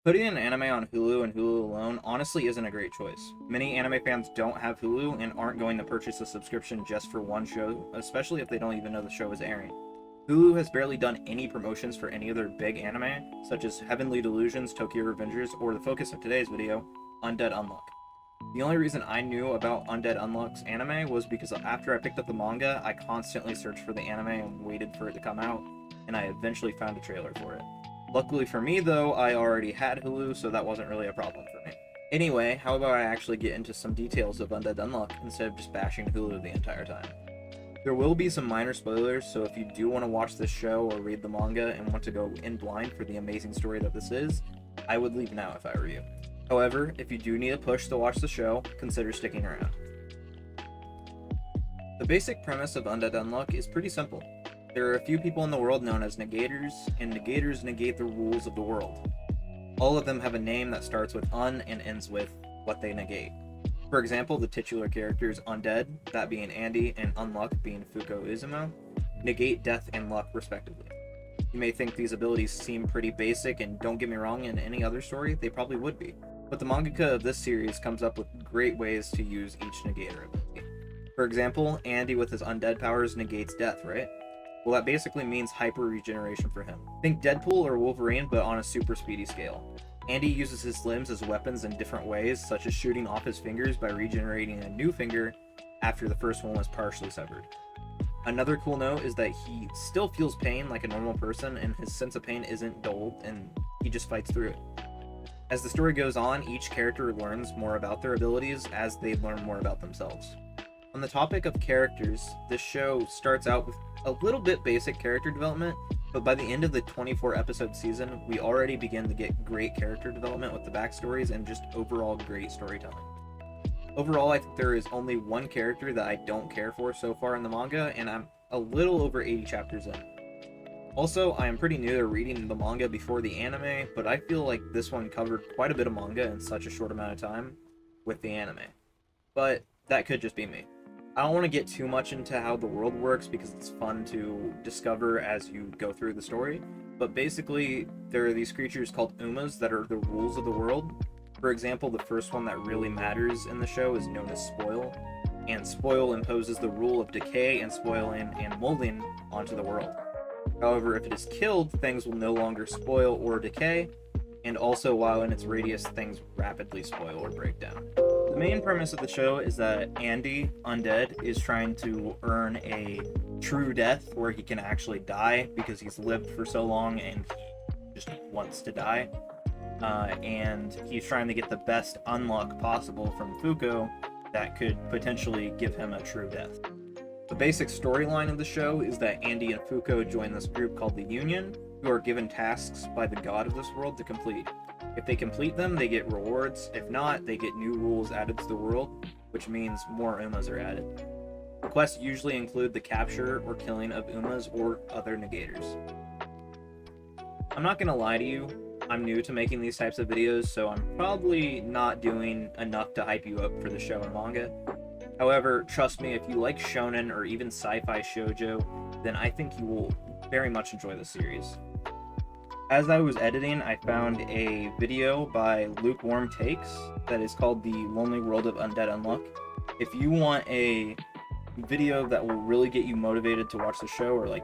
Putting an anime on Hulu and Hulu alone honestly isn't a great choice. Many anime fans don't have Hulu and aren't going to purchase a subscription just for one show, especially if they don't even know the show is airing. Hulu has barely done any promotions for any of their big anime, such as Heavenly Delusions, Tokyo Revengers, or the focus of today's video, Undead Unluck. The only reason I knew about Undead Unluck's anime was because after I picked up the manga, I constantly searched for the anime and waited for it to come out, and I eventually found a trailer for it. Luckily for me, though, I already had Hulu, so that wasn't really a problem for me. Anyway, how about I actually get into some details of Undead Unluck instead of just bashing Hulu the entire time? There will be some minor spoilers, so if you do want to watch this show or read the manga and want to go in blind for the amazing story that this is, I would leave now if I were you. However, if you do need a push to watch the show, consider sticking around. The basic premise of Undead Unluck is pretty simple. There are a few people in the world known as negators, and negators negate the rules of the world. All of them have a name that starts with un and ends with what they negate. For example, the titular characters Undead, that being Andy, and Unluck being Fuko Izumo, negate death and luck respectively. You may think these abilities seem pretty basic, and don't get me wrong, in any other story, they probably would be. But the mangaka of this series comes up with great ways to use each negator ability. For example, Andy with his undead powers negates death, right? Well, that basically means hyper regeneration for him. Think Deadpool or Wolverine, but on a super speedy scale. Andy uses his limbs as weapons in different ways, such as shooting off his fingers by regenerating a new finger after the first one was partially severed. Another cool note is that he still feels pain like a normal person, and his sense of pain isn't dulled, and he just fights through it. As the story goes on, each character learns more about their abilities as they learn more about themselves. On the topic of characters, this show starts out with a little bit basic character development, but by the end of the 24 episode season, we already begin to get great character development with the backstories and just overall great storytelling. Overall, I think there is only one character that I don't care for so far in the manga, and I'm a little over 80 chapters in. Also, I am pretty new to reading the manga before the anime, but I feel like this one covered quite a bit of manga in such a short amount of time with the anime. But that could just be me. I don't want to get too much into how the world works because it's fun to discover as you go through the story, but basically there are these creatures called Umas that are the rules of the world. For example, the first one that really matters in the show is known as Spoil, and Spoil imposes the rule of decay and spoiling and molding onto the world. However, if it is killed, things will no longer spoil or decay, and also while in its radius, things rapidly spoil or break down. The main premise of the show is that Andy, Undead, is trying to earn a true death where he can actually die because he's lived for so long and he just wants to die. And he's trying to get the best unluck possible from Fuko that could potentially give him a true death. The basic storyline of the show is that Andy and Fuko join this group called the Union, who are given tasks by the god of this world to complete. If they complete them, they get rewards. If not, they get new rules added to the world, which means more Umas are added. The quests usually include the capture or killing of Umas or other negators. I'm not gonna lie to you, I'm new to making these types of videos, so I'm probably not doing enough to hype you up for the show or manga. However, trust me, if you like shonen or even sci-fi shoujo, then I think you will very much enjoy the series. As I was editing, I found a video by Lukewarm Takes that is called The Lonely World of Undead Unluck. If you want a video that will really get you motivated to watch the show, or like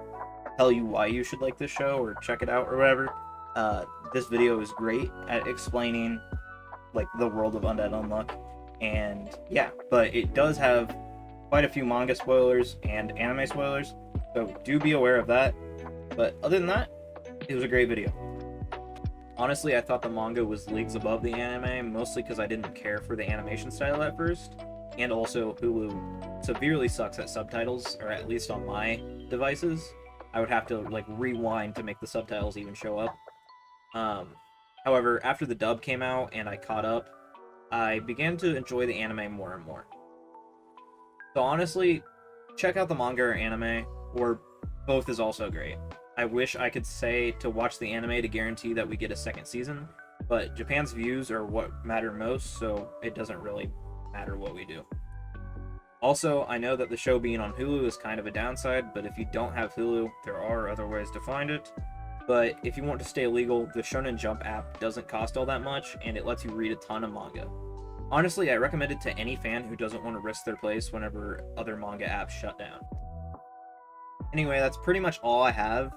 tell you why you should like this show or check it out or whatever, this video is great at explaining like the world of Undead Unluck. And yeah, but it does have quite a few manga spoilers and anime spoilers, so do be aware of that. But other than that, it was a great video. Honestly, I thought the manga was leagues above the anime, mostly because I didn't care for the animation style at first, and also Hulu severely sucks at subtitles, or at least on my devices. I would have to like rewind to make the subtitles even show up. However, after the dub came out and I caught up, I began to enjoy the anime more and more. So honestly, check out the manga or anime, or both is also great. I wish I could say to watch the anime to guarantee that we get a second season, but Japan's views are what matter most, so it doesn't really matter what we do. Also, I know that the show being on Hulu is kind of a downside, but if you don't have Hulu, there are other ways to find it. But if you want to stay legal, the Shonen Jump app doesn't cost all that much, and it lets you read a ton of manga. Honestly, I recommend it to any fan who doesn't want to risk their place whenever other manga apps shut down. Anyway, that's pretty much all I have.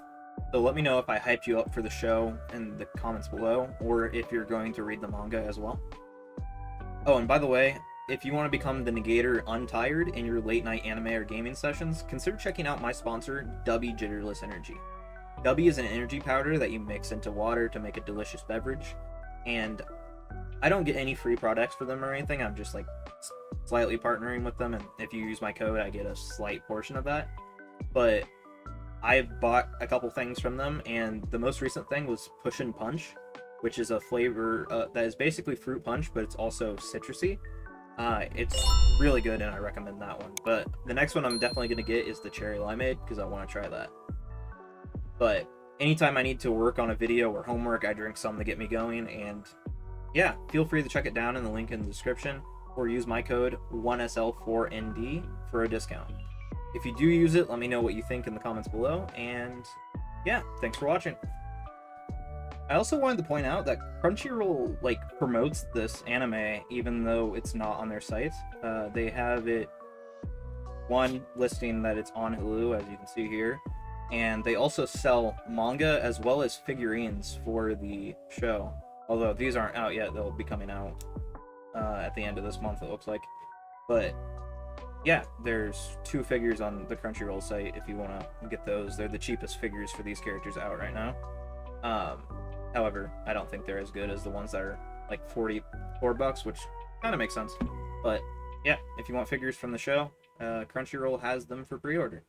So let me know if I hyped you up for the show in the comments below, or if you're going to read the manga as well. Oh, and by the way, if you want to become the Negator untired in your late night anime or gaming sessions, consider checking out my sponsor, Dubby Jitterless Energy. Dubby is an energy powder that you mix into water to make a delicious beverage, and I don't get any free products for them or anything. I'm just like slightly partnering with them, and if you use my code, I get a slight portion of that. But I've bought a couple things from them, and the most recent thing was Push and Punch, which is a flavor that is basically fruit punch, but it's also citrusy. It's really good, and I recommend that one. But the next one I'm definitely going to get is the Cherry Limeade, because I want to try that. But anytime I need to work on a video or homework, I drink some to get me going, and yeah, feel free to check it down in the link in the description, or use my code 1SL4ND for a discount. If you do use it, let me know what you think in the comments below, and yeah, thanks for watching. I also wanted to point out that Crunchyroll promotes this anime even though it's not on their site. They have it listing that it's on Hulu, as you can see here, and they also sell manga as well as figurines for the show. Although these aren't out yet, they'll be coming out at the end of this month, it looks like. But yeah, there's 2 figures on the Crunchyroll site if you want to get those. They're the cheapest figures for these characters out right now. However, I don't think they're as good as the ones that are like $44, which kind of makes sense. But yeah, if you want figures from the show, Crunchyroll has them for pre-order.